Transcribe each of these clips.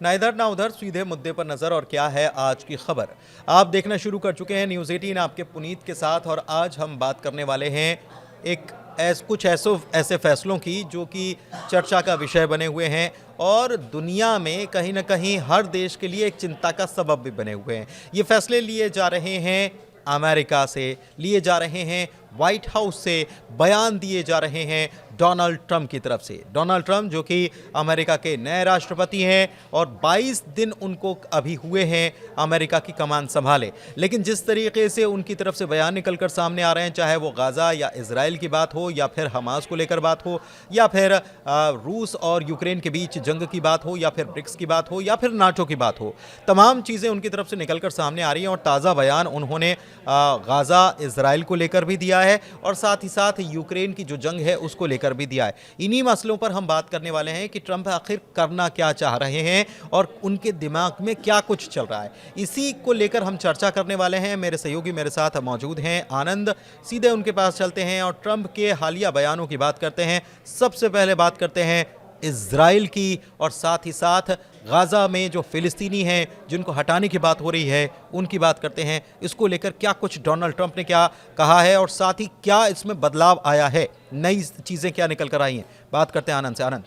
ना इधर ना उधर, सीधे मुद्दे पर नजर। और क्या है आज की खबर, आप देखना शुरू कर चुके हैं न्यूज़ 18 आपके पुनीत के साथ। और आज हम बात करने वाले हैं एक कुछ ऐसे फैसलों की जो कि चर्चा का विषय बने हुए हैं और दुनिया में कहीं ना कहीं हर देश के लिए एक चिंता का सबब भी बने हुए हैं। ये फैसले लिए जा रहे हैं अमेरिका से, लिए जा रहे हैं व्हाइट हाउस से, बयान दिए जा रहे हैं डोनाल्ड ट्रंप की तरफ से। डोनाल्ड ट्रंप जो कि अमेरिका के नए राष्ट्रपति हैं और 22 दिन उनको अभी हुए हैं अमेरिका की कमान संभाले, लेकिन जिस तरीके से उनकी तरफ से बयान निकलकर सामने आ रहे हैं, चाहे वो गाज़ा या इजराइल की बात हो, या फिर हमास को लेकर बात हो, या फिर रूस और यूक्रेन के बीच जंग की बात हो, या फिर ब्रिक्स की बात हो, या फिर नाटो की बात हो, तमाम चीज़ें उनकी तरफ से निकलकर सामने आ रही हैं। और ताज़ा बयान उन्होंने गाज़ा इजराइल को लेकर भी दिया है और साथ ही साथ यूक्रेन की जो जंग है उसको लेकर भी दिया है। इन्हीं मसलों पर हम बात करने वाले हैं कि ट्रंप आखिर करना क्या चाह रहे हैं और उनके दिमाग में क्या कुछ चल रहा है, इसी को लेकर हम चर्चा करने वाले हैं। मेरे सहयोगी मेरे साथ मौजूद हैं आनंद, सीधे उनके पास चलते हैं और ट्रंप के हालिया बयानों की बात करते हैं। सबसे पहले बात करते हैं इजराइल की और साथ ही साथ गाज़ा में जो फिलिस्तीनी हैं जिनको हटाने की बात हो रही है उनकी बात करते हैं। इसको लेकर क्या कुछ डोनाल्ड ट्रंप ने क्या कहा है और साथ ही क्या इसमें बदलाव आया है, नई चीज़ें क्या निकल कर आई हैं, बात करते हैं आनंद से। आनंद,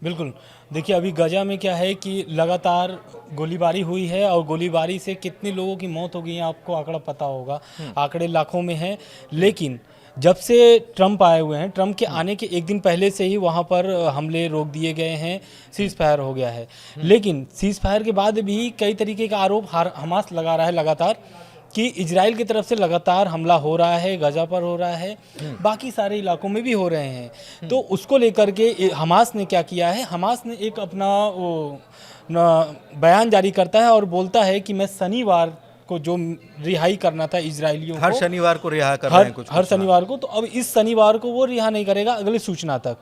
बिल्कुल। देखिए, अभी गाजा में क्या है कि लगातार गोलीबारी हुई है और गोलीबारी से कितने लोगों की मौत हो गई है आपको आंकड़ा पता होगा, आंकड़े लाखों में हैं। लेकिन जब से ट्रंप आए हुए हैं, ट्रंप के आने के एक दिन पहले से ही वहाँ पर हमले रोक दिए गए हैं, सीज फायर हो गया है। लेकिन सीज फायर के बाद भी कई तरीके का आरोप हमास लगा रहा है लगातार कि इजराइल की तरफ से लगातार हमला हो रहा है, गाजा पर हो रहा है, बाकी सारे इलाकों में भी हो रहे हैं। तो उसको लेकर के हमास ने क्या किया है, हमास ने एक अपना बयान जारी करता है और बोलता है कि मैं शनिवार को जो रिहाई करना था इजरायलियों को, हर शनिवार को रिहा कर रहे हैं कुछ हर शनिवार को, तो अब इस शनिवार को वो रिहा नहीं करेगा अगली सूचना तक,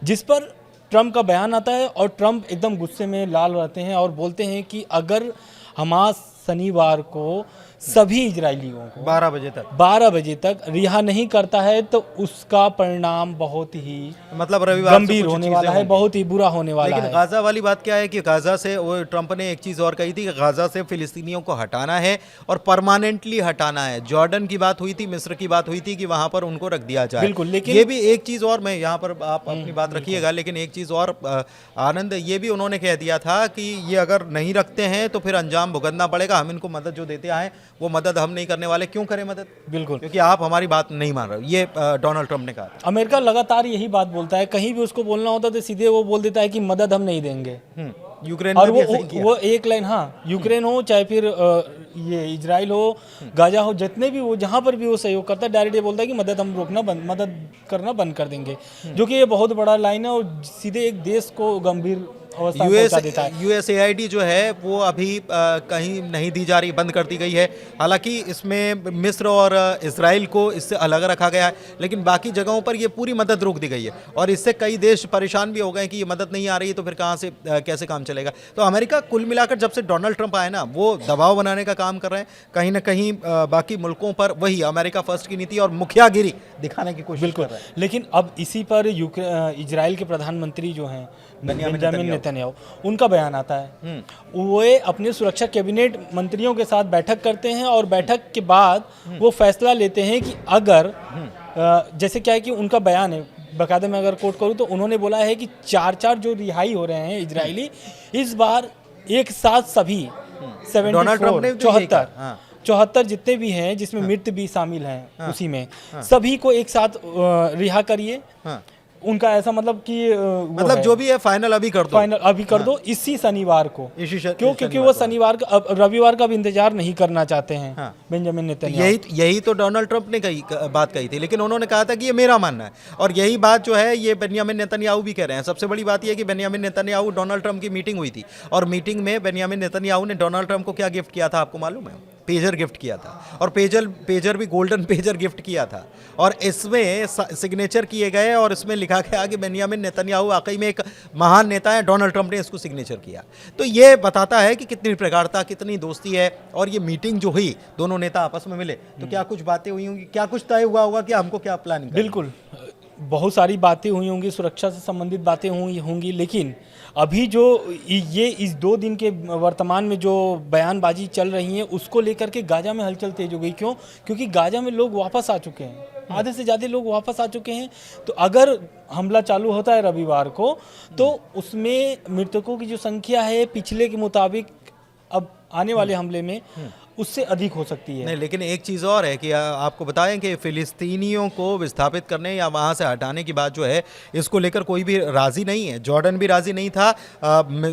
जिस पर ट्रंप का बयान आता है और ट्रंप एकदम गुस्से में लाल रहते हैं और बोलते हैं कि अगर हमास शनिवार को सभी इजरायलियों को 12 बजे तक रिहा नहीं करता है तो उसका परिणाम बहुत ही मतलब रविवार गंभीर होने वाला है, बहुत ही बुरा होने वाला है। लेकिन गाज़ा वाली बात क्या है कि गाज़ा से वो ट्रंप ने एक चीज़ और कही थी कि गाज़ा से फिलिस्तीनियों को हटाना है और परमानेंटली हटाना है। जॉर्डन की बात हुई थी, मिस्र की बात हुई थी कि वहाँ पर उनको रख दिया जाए। बिल्कुल, लेकिन ये भी एक चीज़ और, मैं यहाँ पर आप अपनी बात रखिएगा, लेकिन एक चीज़ और आनंद, ये भी उन्होंने कह दिया था कि ये अगर नहीं रखते हैं तो फिर अंजाम भुगतना पड़ेगा। हम इनको मदद जो देते आए वो मदद हम नहीं करने वाले, क्यों करें मदद, बिल्कुल, क्योंकि आप हमारी बात नहीं मान रहे हो। ये डोनाल्ड ट्रंप ने कहा। अमेरिका लगातार यही बात बोलता है, कहीं भी उसको बोलना होता है तो सीधे वो बोल देता है कि मदद हम नहीं देंगे। यूक्रेन और में भी ऐसा ही किया। वो एक लाइन, हाँ, यूक्रेन हो चाहे फिर ये इजराइल हो, गाजा हो, जितने भी वो जहाँ पर भी वो सहयोग करता है डायरेक्ट ये बोलता है कि मदद करना बंद कर देंगे, जो कि ये बहुत बड़ा लाइन है और सीधे एक देश को गंभीर अवस्था में पहुंचा देता है। यूएसएआईडी जो है वो अभी कहीं नहीं दी जा रही, बंद कर दी गई है। हालांकि इसमें मिस्र और इजराइल को इससे अलग रखा गया है, लेकिन बाकी जगहों पर ये पूरी मदद रोक दी गई है और इससे कई देश परेशान भी हो गए कि ये मदद नहीं आ रही तो फिर कहाँ से कैसे काम चलेगा। तो अमेरिका कुल मिलाकर जब से डोनाल्ड ट्रंप आए ना, वो दबाव बनाने का काम कर रहे हैं कहीं ना कहीं बाकी मुल्कों पर, वही अमेरिका फर्स्ट की नीति और मुखियागिरी दिखाने की कोशिश कर रहे हैं। लेकिन अब इसी पर इजराइल के प्रधानमंत्री जो हैं बेंजामिन नेतन्याहू, उनका बयान आता है। वो अपने सुरक्षा कैबिनेट मंत्रियों के साथ बैठक करते हैं और बैठक के बाद वो फैसला लेते हैं कि अगर जैसे क्या है कि उनका बयान है, बाकायदा मैं अगर कोट करूँ तो उन्होंने बोला है कि 4 जो रिहाई हो रहे हैं इजरायली, इस बार एक साथ सभी 74 जितने भी हैं जिसमें मृत भी शामिल हैं, उसी में सभी को एक साथ रिहा करिए। उनका ऐसा मतलब कि मतलब जो भी है फाइनल अभी कर दो, इसी शनिवार को, क्योंकि वो शनिवार का, रविवार का भी इंतजार नहीं करना चाहते हैं बेंजामिन नेतन्याहू। यही तो डोनाल्ड ट्रंप ने बात कही थी, लेकिन उन्होंने कहा था कि ये मेरा मानना है और यही बात जो है ये बेंजामिन नेतन्याहू भी कह रहे हैं। सबसे बड़ी बात ये कि बेंजामिन नेतन्याहू, डोनाल्ड ट्रंप की मीटिंग हुई थी और मीटिंग में बेंजामिन नेतन्याहू ने डोनाल्ड ट्रंप को क्या गिफ्ट किया था आपको मालूम है? पेजर गिफ्ट किया था और पेजर भी गोल्डन पेजर गिफ्ट किया था और इसमें सिग्नेचर किए गए और इसमें लिखा गया कि बेंजामिन नेतन्याहू वाकई में एक महान नेता है। डोनाल्ड ट्रंप ने इसको सिग्नेचर किया। तो ये बताता है कि कितनी प्रगाढ़ता, कितनी दोस्ती है। और ये मीटिंग जो हुई, दोनों नेता आपस में मिले तो क्या कुछ बातें हुई होंगी, क्या कुछ तय हुआ होगा कि हमको क्या प्लानिंग। बिल्कुल, बहुत सारी बातें हुई होंगी, सुरक्षा से संबंधित बातें हुई होंगी, लेकिन अभी जो ये इस 2 दिन के वर्तमान में जो बयानबाजी चल रही है उसको लेकर के गाजा में हलचल तेज हो गई। क्यों? क्योंकि गाजा में लोग वापस आ चुके हैं, आधे से ज़्यादा लोग वापस आ चुके हैं। तो अगर हमला चालू होता है रविवार को तो उसमें मृतकों की जो संख्या है पिछले के मुताबिक अब आने वाले हमले में उससे अधिक हो सकती है। नहीं, लेकिन एक चीज़ और है कि आपको बताएं कि फ़िलिस्तीनियों को विस्थापित करने या वहाँ से हटाने की बात जो है इसको लेकर कोई भी राज़ी नहीं है। जॉर्डन भी राज़ी नहीं था,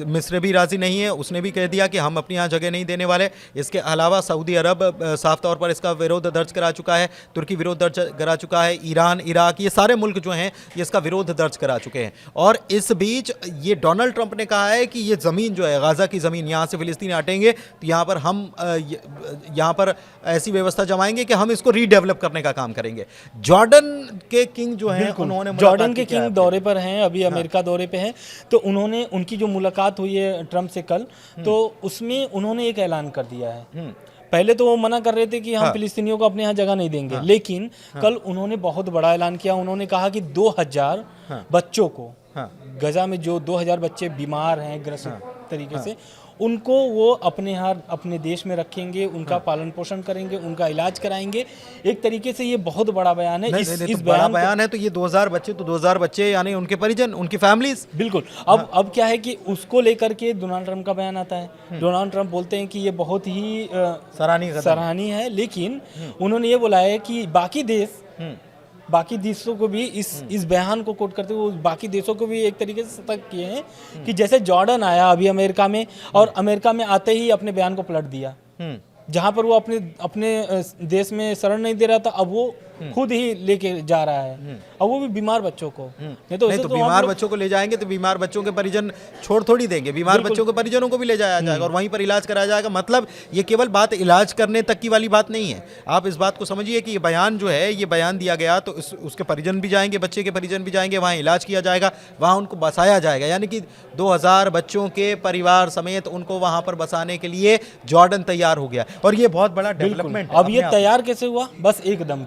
मिस्र भी राज़ी नहीं है, उसने भी कह दिया कि हम अपनी यहाँ जगह नहीं देने वाले। इसके अलावा सऊदी अरब साफ तौर पर इसका विरोध दर्ज करा चुका है, तुर्की विरोध दर्ज करा चुका है, ईरान, इराक, ये सारे मुल्क जो हैं ये इसका विरोध दर्ज करा चुके हैं। और इस बीच ये डोनाल्ड ट्रंप ने कहा है कि ये ज़मीन जो है गाज़ा की ज़मीन, यहाँ से फ़िलिस्तीनी हटेंगे तो यहाँ पर हम यहाँ पर ऐसी व्यवस्था जमाएंगे कि हम इसको रीडेवलप करने का काम करेंगे। जॉर्डन के किंग जो हैं उन्होंने जॉर्डन के किंग दौरे पर हैं, अभी अमेरिका दौरे पे हैं। तो उन्होंने उनकी जो मुलाकात हुई है ट्रंप से कल, तो उसमें उन्होंने एक ऐलान कर दिया है। पहले तो वो मना कर रहे थे कि हम फिलिस्तीनियों को अपने यहाँ जगह नहीं देंगे, लेकिन कल उन्होंने बहुत बड़ा ऐलान किया। उन्होंने कहा कि 2000 बच्चों को, गजा में जो 2000 बच्चे बीमार हैं ग्रसित तरीके से, उनको वो अपने यहाँ अपने देश में रखेंगे, उनका पालन पोषण करेंगे, उनका इलाज कराएंगे। एक तरीके से ये बहुत बड़ा बयान है। इस बड़ा बयान है तो ये 2000 बच्चे तो 2000 बच्चे यानी उनके परिजन, उनकी फैमिलीज। बिल्कुल। अब क्या है कि उसको लेकर के डोनाल्ड ट्रंप का बयान आता है। डोनाल्ड ट्रंप बोलते हैं कि ये बहुत ही सराहनीय है, लेकिन उन्होंने ये बोला है कि बाकी देशों को भी इस बयान को कोट करते हुए बाकी देशों को भी एक तरीके से सतर्क किए हैं कि जैसे जॉर्डन आया अभी अमेरिका में, और अमेरिका में आते ही अपने बयान को पलट दिया। जहां पर वो अपने देश में शरण नहीं दे रहा था, अब वो खुद ही लेके जा रहा है, और वो भी बीमार बच्चों को। नहीं तो बीमार बच्चों को ले जाएंगे तो बीमार बच्चों के परिजन छोड़ थोड़ी देंगे, बीमार बच्चों के परिजनों को भी ले जाया जाएगा और वहीं पर इलाज कराया जाएगा। मतलब ये केवल बात इलाज करने तक की वाली बात नहीं है। आप इस बात को समझिए कि ये बयान जो है, ये बयान दिया गया तो उसके परिजन भी जाएंगे, बच्चे के परिजन भी जाएंगे, वहाँ इलाज किया जाएगा, वहाँ उनको बसाया जाएगा। यानी कि 2000 बच्चों के परिवार समेत उनको वहाँ पर बसाने के लिए जॉर्डन तैयार हो गया, और ये बहुत बड़ा डेवलपमेंट। अब ये तैयार कैसे हुआ? बस एकदम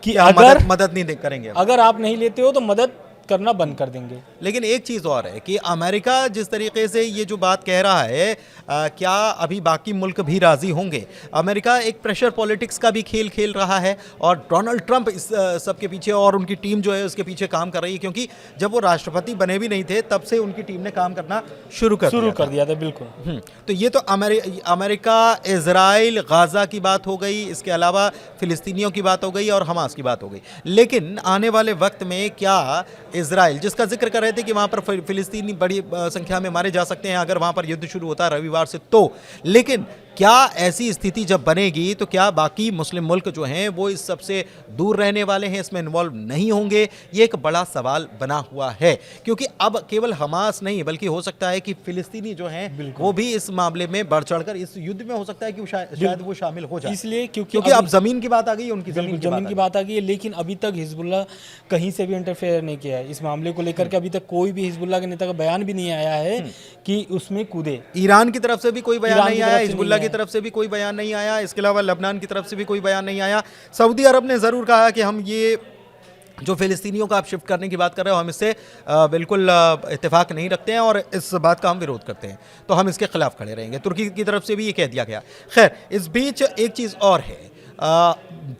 कि अगर मदद नहीं करेंगे, अगर आप नहीं लेते हो तो मदद करना बंद कर देंगे। लेकिन एक चीज़ और है कि अमेरिका जिस तरीके से ये जो बात कह रहा है, क्या अभी बाकी मुल्क भी राज़ी होंगे? अमेरिका एक प्रेशर पॉलिटिक्स का भी खेल खेल रहा है और डोनाल्ड ट्रंप इस सब के पीछे और उनकी टीम जो है उसके पीछे काम कर रही है, क्योंकि जब वो राष्ट्रपति बने भी नहीं थे तब से उनकी टीम ने काम करना शुरू कर दिया था। बिल्कुल। तो ये तो अमेरिका, इजराइल, गाज़ा की बात हो गई, इसके अलावा फ़िलिस्तीनियों की बात हो गई और हमास की बात हो गई। लेकिन आने वाले वक्त में क्या इजराइल, जिसका जिक्र कर रहे थे कि वहाँ पर फिलिस्तीनी बड़ी संख्या में मारे जा सकते हैं अगर वहाँ पर युद्ध शुरू होता है रविवार से, तो लेकिन क्या ऐसी स्थिति जब बनेगी तो क्या बाकी मुस्लिम मुल्क जो हैं वो इस सबसे दूर रहने वाले हैं, इसमें इन्वॉल्व नहीं होंगे? ये एक बड़ा सवाल बना हुआ है, क्योंकि अब केवल हमास नहीं बल्कि हो सकता है कि फिलिस्तीनी जो हैं वो भी इस मामले में बढ़ चढ़कर इस युद्ध में हो सकता है कि शायद वो शामिल हो जाए, इसलिए क्योंकि अब जमीन की बात आ गई, उनकी जमीन की बात आ गई है। लेकिन अभी तक हिजबुल्लाह कहीं से भी इंटरफेयर नहीं किया है इस मामले को लेकर के। अभी तक कोई भी हिजबुल्लाह के नेता का बयान भी नहीं आया है कि उसमें कूदे। ईरान की तरफ से भी कोई बयान नहीं आया, हिजबुल्लाह की तरफ से भी कोई बयान नहीं आया, इसके अलावा लेबनान की तरफ से भी कोई बयान नहीं आया। सऊदी अरब ने ज़रूर कहा कि हम ये जो फ़िलिस्तीनियों का आप शिफ्ट करने की बात कर रहे हो, हम इससे बिल्कुल इत्तेफाक नहीं रखते हैं और इस बात का हम विरोध करते हैं, तो हम इसके खिलाफ खड़े रहेंगे। तुर्की की तरफ से भी ये कह दिया गया। खैर, इस बीच एक चीज़ और है,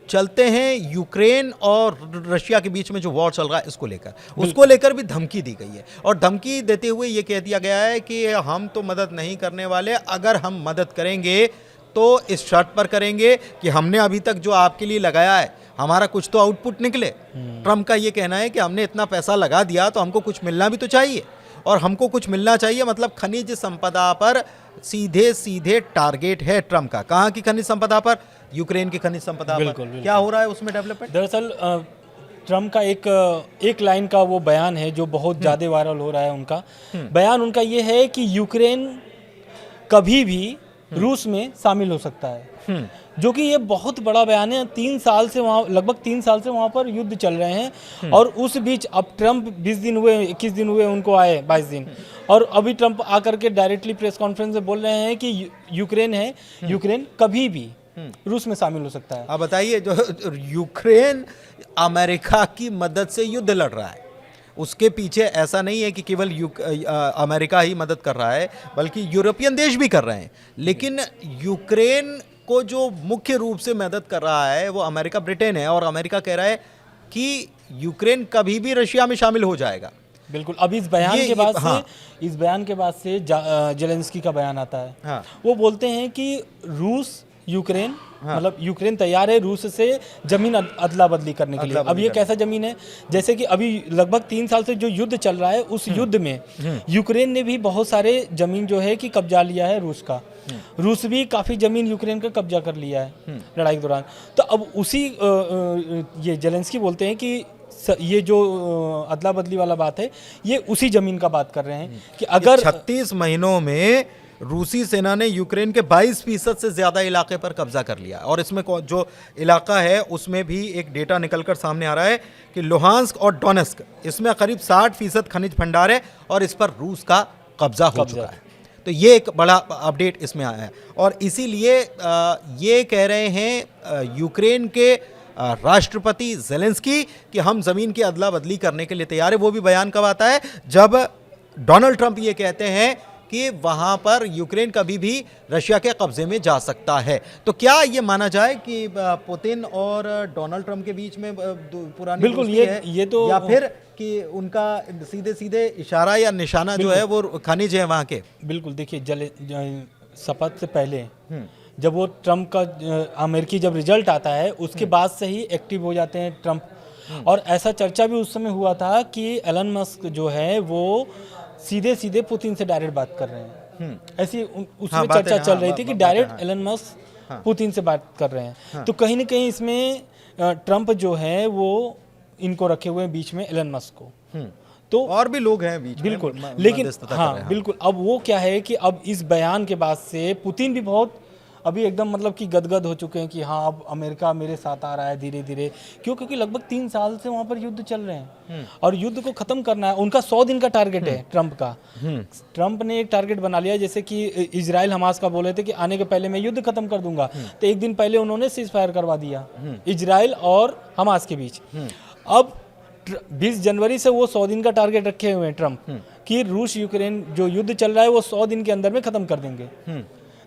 चलते हैं यूक्रेन और रशिया के बीच में जो वॉर चल रहा है इसको लेकर, उसको लेकर भी धमकी दी गई है, और धमकी देते हुए ये कह दिया गया है कि हम तो मदद नहीं करने वाले, अगर हम मदद करेंगे तो इस शर्त पर करेंगे कि हमने अभी तक जो आपके लिए लगाया है हमारा कुछ तो आउटपुट निकले। ट्रंप का ये कहना है कि हमने इतना पैसा लगा दिया तो हमको कुछ मिलना भी तो चाहिए, और हमको कुछ मिलना चाहिए मतलब खनिज संपदा पर सीधे टारगेट है ट्रंप का। कहाँ की खनिज संपदा पर? यूक्रेन की खनिज संपदा पर। क्या हो रहा है उसमें डेवलपमेंट? दरअसल ट्रंप का एक लाइन का वो बयान है जो बहुत ज़्यादा वायरल हो रहा है। उनका बयान उनका ये है कि यूक्रेन कभी भी रूस में शामिल हो सकता है, जो कि ये बहुत बड़ा बयान है। 3 साल से वहाँ, लगभग 3 साल से वहाँ पर युद्ध चल रहे हैं, और उस बीच अब ट्रंप 20 दिन हुए, 21 दिन हुए उनको आए, 22 दिन, और अभी ट्रंप आकर के डायरेक्टली प्रेस कॉन्फ्रेंस में बोल रहे हैं कि यूक्रेन कभी भी रूस में शामिल हो सकता है। आप बताइए, जो यूक्रेन अमेरिका की मदद से युद्ध लड़ रहा है, उसके पीछे ऐसा नहीं है कि केवल अमेरिका ही मदद कर रहा है, बल्कि यूरोपियन देश भी कर रहे हैं। लेकिन यूक्रेन को जो मुख्य रूप से मदद कर रहा है वो अमेरिका, ब्रिटेन है, और अमेरिका कह रहा है कि यूक्रेन कभी भी रशिया में शामिल हो जाएगा। बिल्कुल। अब इस बयान के बाद हाँ। से जेलेंस्की का बयान आता है। हाँ। वो बोलते हैं कि रूस यूक्रेन मतलब यूक्रेन तैयार है रूस से जमीन अदला बदली करने के लिए। अब ये कैसा जमीन है, जैसे कि अभी लगभग 3 साल से जो युद्ध चल रहा है, उस युद्ध में यूक्रेन ने भी बहुत सारे जमीन जो है कि कब्जा लिया है रूस का। रूस भी काफ़ी जमीन यूक्रेन का कब्जा कर लिया है लड़ाई के दौरान। तो अब उसी ये जेलेंस्की बोलते हैं कि ये जो अदला बदली वाला बात है, ये उसी जमीन का बात कर रहे हैं कि अगर 36 महीनों में रूसी सेना ने यूक्रेन के 22% से ज़्यादा इलाके पर कब्जा कर लिया। और इसमें जो इलाका है उसमें भी एक डेटा निकलकर सामने आ रहा है कि लुहांस्क और डोनेस्क, इसमें करीब 60% खनिज भंडार है और इस पर रूस का कब्जा हो चुका है। तो ये एक बड़ा अपडेट इसमें आया है। और इसीलिए ये कह रहे हैं यूक्रेन के राष्ट्रपति जेलेंस्की कि हम ज़मीन की अदला बदली करने के लिए तैयार है। वो भी बयान कब आता है, जब डोनाल्ड ट्रंप ये कहते हैं कि वहाँ पर यूक्रेन कभी भी रशिया के कब्जे में जा सकता है। तो क्या ये माना जाए कि पुतिन और डोनाल्ड ट्रंप के बीच में पुरानी बिल्कुल दोस्ती है, ये तो, या फिर कि उनका सीधे सीधे इशारा या निशाना जो है वो खनिज है वहाँ के? बिल्कुल। देखिए शपथ से पहले जब वो ट्रंप का अमेरिकी जब रिजल्ट आता है उसके बाद से ही एक्टिव हो जाते हैं ट्रंप। और ऐसा चर्चा भी उस समय हुआ था कि एलन मस्क जो है वो सीधे सीधे पुतिन से डायरेक्ट बात कर रहे हैं। ऐसी उसमें चर्चा चल रही थी कि डायरेक्ट एलन मस्क पुतिन से बात कर रहे हैं। तो कहीं ना कहीं इसमें ट्रंप जो है वो इनको रखे हुए हैं बीच में, एलन मस्क को। तो और भी लोग हैं बीच में, बिल्कुल। लेकिन हाँ बिल्कुल, अब वो क्या है कि अब इस बयान के बाद से पुतिन भी बहुत अभी एकदम मतलब कि गदगद हो चुके हैं कि हाँ अब अमेरिका मेरे साथ आ रहा है धीरे धीरे। क्यों? क्योंकि लगभग 3 साल से वहाँ पर युद्ध चल रहे हैं और युद्ध को खत्म करना है। उनका 100 दिन का टारगेट है ट्रंप का। ट्रंप ने एक टारगेट बना लिया, जैसे कि इजराइल हमास का बोले थे कि आने के पहले मैं युद्ध खत्म कर दूंगा, तो एक दिन पहले उन्होंने सीज फायर करवा दिया इजराइल और हमास के बीच। अब 20 जनवरी से वो 100 दिन का टारगेट रखे हुए हैं ट्रंप कि रूस यूक्रेन जो युद्ध चल रहा है वो 100 दिन के अंदर में खत्म कर देंगे।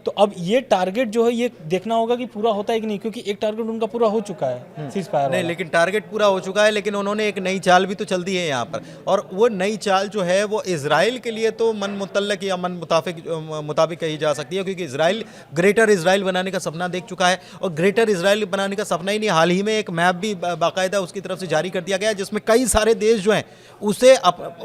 तो अब ये टारगेट जो है ये देखना होगा कि पूरा होता है कि नहीं, क्योंकि एक टारगेट उनका पूरा हो चुका है सीज फायर नहीं, लेकिन टारगेट पूरा हो चुका है, लेकिन उन्होंने एक नई चाल भी तो चल दी है यहाँ पर। और वो नई चाल जो है वो इजराइल के लिए तो मन मुतल्लक या मन मुताबिक कही जा सकती है, क्योंकि इजराइल ग्रेटर इजराइल बनाने का सपना देख चुका है। और ग्रेटर इजराइल बनाने का सपना ही नहीं, हाल ही में एक मैप भी बाकायदा उसकी तरफ से जारी कर दिया गया है, जिसमें कई सारे देश जो हैं उसे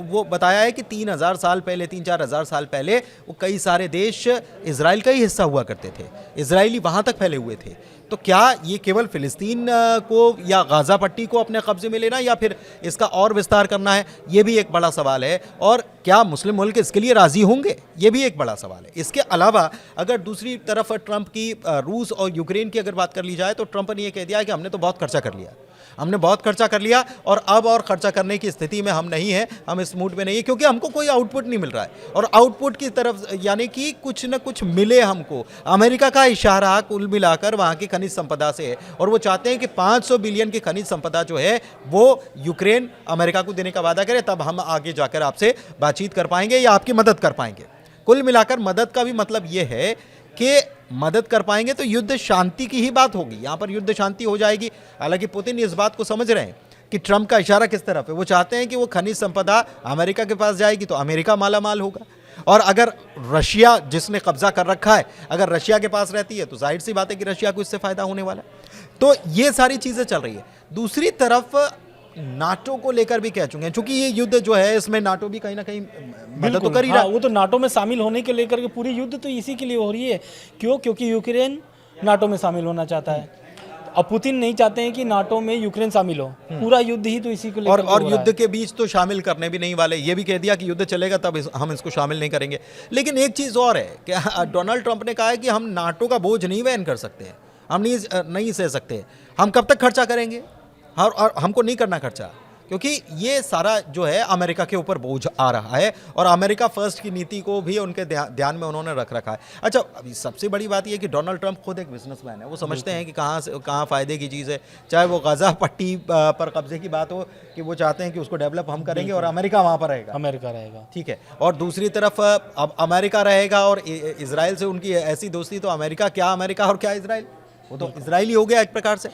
वो बताया है कि 3,000 साल पहले, 3-4 हज़ार साल पहले वो कई सारे देश इजराइल का ही हिस्सा हुआ करते थे, इजरायली वहाँ तक फैले हुए थे। तो क्या ये केवल फिलिस्तीन को या गाज़ा पट्टी को अपने कब्जे में लेना, या फिर इसका और विस्तार करना है, ये भी एक बड़ा सवाल है। और क्या मुस्लिम मुल्क इसके लिए राज़ी होंगे, ये भी एक बड़ा सवाल है। इसके अलावा अगर दूसरी तरफ ट्रंप की रूस और यूक्रेन की अगर बात कर ली जाए, तो ट्रंप ने ये कह दिया कि हमने तो बहुत खर्चा कर लिया, हमने बहुत खर्चा कर लिया और अब और खर्चा करने की स्थिति में हम नहीं हैं, हम इस मूड में नहीं है, क्योंकि हमको कोई आउटपुट नहीं मिल रहा है। और आउटपुट की तरफ यानी कि कुछ न कुछ मिले हमको। अमेरिका का इशारा कुल मिलाकर वहाँ की खनिज संपदा से है, और वो चाहते हैं कि 500 बिलियन की खनिज संपदा जो है वो यूक्रेन अमेरिका को देने का वादा करे, तब हम आगे जाकर आपसे बातचीत कर पाएंगे या आपकी मदद कर पाएंगे। कुल मिलाकर मदद का भी मतलब ये है कि मदद कर पाएंगे तो युद्ध शांति की ही बात होगी, यहाँ पर युद्ध शांति हो जाएगी। हालांकि पुतिन इस बात को समझ रहे हैं कि ट्रंप का इशारा किस तरफ है। वो चाहते हैं कि वो खनिज संपदा अमेरिका के पास जाएगी तो अमेरिका माला माल होगा, और अगर रशिया जिसने कब्जा कर रखा है अगर रशिया के पास रहती है तो जाहिर सी बात है कि रशिया को इससे फ़ायदा होने वाला है। तो ये सारी चीज़ें चल रही है। दूसरी तरफ नाटो को लेकर भी कह चुके हैं, क्योंकि ये युद्ध जो है इसमें नाटो भी कहीं ना कहीं मदद तो कर ही रहा है। वो तो नाटो में शामिल होने के लेकर के पूरी युद्ध तो इसी के लिए हो रही है। क्यों? क्योंकि यूक्रेन नाटो में शामिल होना चाहता है। अब पुतिन नहीं चाहते हैं कि नाटो में यूक्रेन शामिल हो। पूरा युद्ध ही तो इसी को लेकर और युद्ध के बीच तो शामिल करने भी नहीं वाले। ये भी कह दिया कि युद्ध चलेगा तब हम इसको शामिल नहीं करेंगे। लेकिन एक चीज़ और है कि डोनाल्ड ट्रंप ने कहा है कि हम नाटो का बोझ नहीं वहन कर सकते, हम नहीं सह सकते। हम कब तक खर्चा करेंगे और हमको नहीं करना खर्चा। क्योंकि ये सारा जो है अमेरिका के ऊपर बोझ आ रहा है और अमेरिका फर्स्ट की नीति को भी उनके ध्यान में उन्होंने रख रखा है। अच्छा, अभी सबसे बड़ी बात ये कि डोनाल्ड ट्रंप खुद एक बिजनेसमैन है, वो समझते हैं कि कहाँ फ़ायदे की चीज़ है। चाहे वो गाज़ा पट्टी पर कब्जे की बात हो कि वो चाहते हैं कि उसको डेवलप हम करेंगे और अमेरिका वहाँ पर रहेगा, अमेरिका रहेगा, ठीक है। और दूसरी तरफ अब अमेरिका रहेगा और इजराइल से उनकी ऐसी दोस्ती, तो अमेरिका और क्या इजराइल, वो तो इजराइल ही हो गया एक प्रकार से।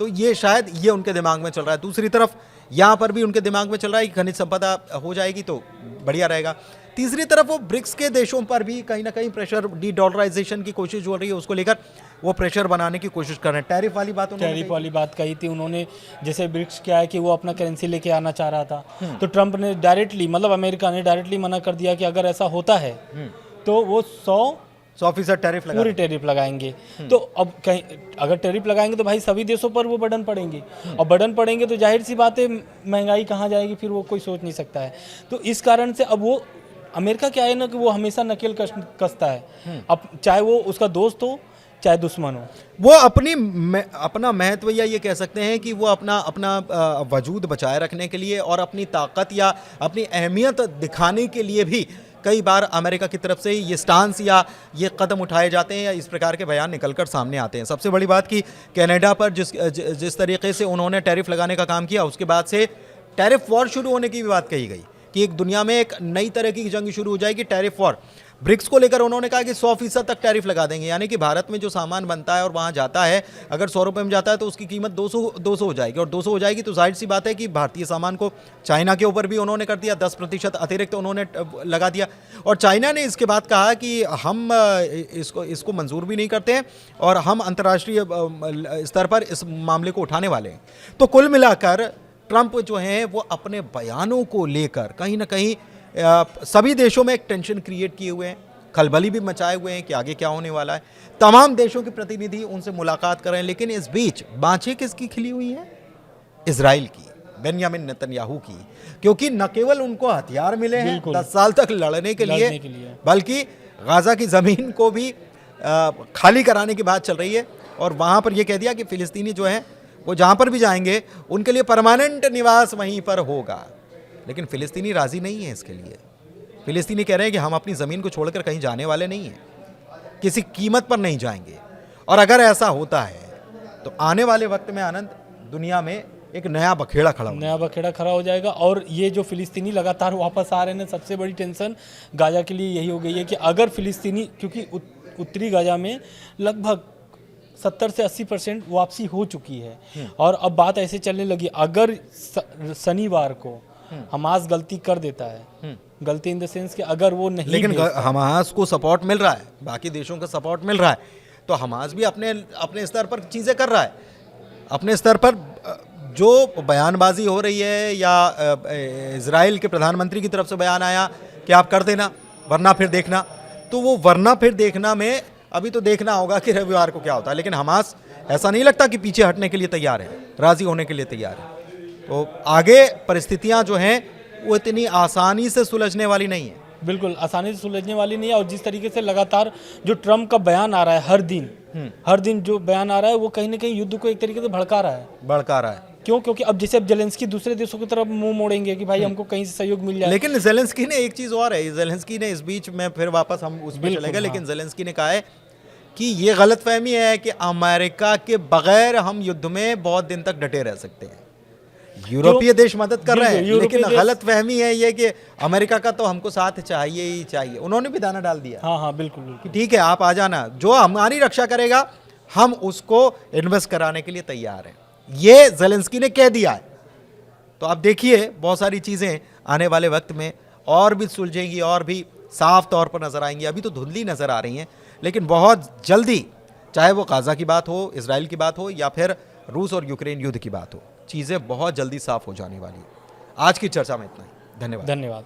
तो ये शायद ये उनके दिमाग में चल रहा है। दूसरी तरफ यहाँ पर भी उनके दिमाग में चल रहा है कि खनिज संपदा हो जाएगी तो बढ़िया रहेगा। तीसरी तरफ वो ब्रिक्स के देशों पर भी कहीं ना कहीं प्रेशर, डी डॉलराइजेशन की कोशिश हो रही है, उसको लेकर वो प्रेशर बनाने की कोशिश कर रहे हैं। टैरिफ वाली बात कही थी उन्होंने। जैसे ब्रिक्स क्या है कि वो अपना करेंसी लेके आना चाह रहा था, तो ट्रंप ने डायरेक्टली, मतलब अमेरिका ने डायरेक्टली मना कर दिया कि अगर ऐसा होता है तो वो 100% टैरिफ पूरी टैरिफ लगाएंगे। तो अब कहीं अगर टैरिफ लगाएंगे तो भाई सभी देशों पर वो बर्डन पड़ेंगे, और बर्डन पड़ेंगे तो जाहिर सी बात है महंगाई कहाँ जाएगी, फिर वो कोई सोच नहीं सकता है। तो इस कारण से अब वो अमेरिका क्या है ना कि वो हमेशा नकेल कसता है, अब चाहे वो उसका दोस्त हो चाहे दुश्मन हो, वो अपना महत्व या ये कह सकते हैं कि वो अपना वजूद बचाए रखने के लिए और अपनी ताकत या अपनी अहमियत दिखाने के लिए भी कई बार अमेरिका की तरफ से ये स्टांस या ये कदम उठाए जाते हैं या इस प्रकार के बयान निकलकर सामने आते हैं। सबसे बड़ी बात कि कनाडा पर जिस तरीके से उन्होंने टैरिफ लगाने का काम किया, उसके बाद से टैरिफ वॉर शुरू होने की भी बात कही गई कि एक दुनिया में एक नई तरह की जंग शुरू हो जाएगी, टैरिफ वॉर। ब्रिक्स को लेकर उन्होंने कहा कि 100% तक टैरिफ लगा देंगे, यानी कि भारत में जो सामान बनता है और वहाँ जाता है, अगर 100 रुपये में जाता है तो उसकी कीमत 200 हो जाएगी, और 200 हो जाएगी तो जाहिर सी बात है कि भारतीय सामान को चाइना के ऊपर भी उन्होंने कर दिया, 10% अतिरिक्त उन्होंने लगा दिया। और चाइना ने इसके बाद कहा कि हम इसको मंजूर भी नहीं करते हैं और हम अंतर्राष्ट्रीय स्तर पर इस मामले को उठाने वाले हैं। तो कुल मिलाकर ट्रंप जो हैं वो अपने बयानों को लेकर कहीं ना कहीं सभी देशों में एक टेंशन क्रिएट किए हुए हैं, खलबली भी मचाए हुए हैं कि आगे क्या होने वाला है। तमाम देशों के प्रतिनिधि उनसे मुलाकात कर रहे हैं, लेकिन इस बीच बाँछें किसकी खिली हुई है? इजराइल की, बेंयामिन नेतन्याहू की, क्योंकि न केवल उनको हथियार मिले हैं 10 साल तक लड़ने के लिए, बल्कि गाजा की ज़मीन को भी खाली कराने की बात चल रही है। और वहाँ पर यह कह दिया कि फ़िलिस्तीनी जो हैं वो जहाँ पर भी जाएंगे उनके लिए परमानेंट निवास वहीं पर होगा। लेकिन फ़िलिस्तीनी राज़ी नहीं है इसके लिए। फ़िलिस्तीनी कह रहे हैं कि हम अपनी ज़मीन को छोड़कर कहीं जाने वाले नहीं हैं, किसी कीमत पर नहीं जाएंगे। और अगर ऐसा होता है तो आने वाले वक्त में आनंद दुनिया में एक नया बखेड़ा खड़ा हो जाएगा। और ये जो फ़िलिस्तीनी लगातार वापस आ रहे हैं, सबसे बड़ी टेंशन गाजा के लिए यही हो गई है कि अगर फ़िलिस्तीनी, क्योंकि उत्तरी गाजा में लगभग 70 से 80% वापसी हो चुकी है, और अब बात ऐसे चलने लगी अगर शनिवार को हमास गलती कर देता है, गलती इन द सेंस कि अगर वो नहीं, लेकिन हमास को सपोर्ट मिल रहा है, बाकी देशों का सपोर्ट मिल रहा है, तो हमास भी अपने स्तर पर चीज़ें कर रहा है। अपने स्तर पर जो बयानबाजी हो रही है या इजराइल के प्रधानमंत्री की तरफ से बयान आया कि आप कर देना वरना फिर देखना, तो वो वरना फिर देखना में अभी तो देखना होगा कि रविवार को क्या होता है। लेकिन हमास ऐसा नहीं लगता कि पीछे हटने के लिए तैयार है, राज़ी होने के लिए तैयार है। तो आगे परिस्थितियां जो हैं वो इतनी आसानी से सुलझने वाली नहीं है, बिल्कुल आसानी से सुलझने वाली नहीं है। और जिस तरीके से लगातार जो ट्रम्प का बयान आ रहा है, हर दिन जो बयान आ रहा है, वो कहीं ना कहीं युद्ध को एक तरीके से भड़का रहा है। क्यों? क्योंकि अब जैसे अब जेलेंस्की दूसरे देशों की तरफ मुंह मोड़ेंगे कि भाई हमको कहीं से सहयोग मिल जाए। लेकिन जेलेंस्की ने एक चीज़ और है, जेलेंस्की ने इस बीच में फिर वापस हम उस पर चले गए, लेकिन जेलेंस्की ने कहा है कि ये गलतफहमी है कि अमेरिका के बगैर हम युद्ध में बहुत दिन तक डटे रह सकते हैं। यूरोपीय देश मदद कर रहे हैं, लेकिन गलतफहमी है ये कि अमेरिका का तो हमको साथ चाहिए ही चाहिए। उन्होंने भी दाना डाल दिया, हाँ बिल्कुल, ठीक है आप आ जाना, जो हमारी रक्षा करेगा हम उसको इन्वेस्ट कराने के लिए तैयार हैं, ये जेलेंस्की ने कह दिया है। तो आप देखिए बहुत सारी चीज़ें आने वाले वक्त में और भी सुलझेंगी और भी साफ तौर पर नज़र आएंगी। अभी तो धुंधली नज़र आ रही हैं, लेकिन बहुत जल्दी, चाहे वो गाज़ा की बात हो, इजराइल की बात हो या फिर रूस और यूक्रेन युद्ध की बात हो, चीज़ें बहुत जल्दी साफ हो जाने वाली है। आज की चर्चा में इतना ही। धन्यवाद।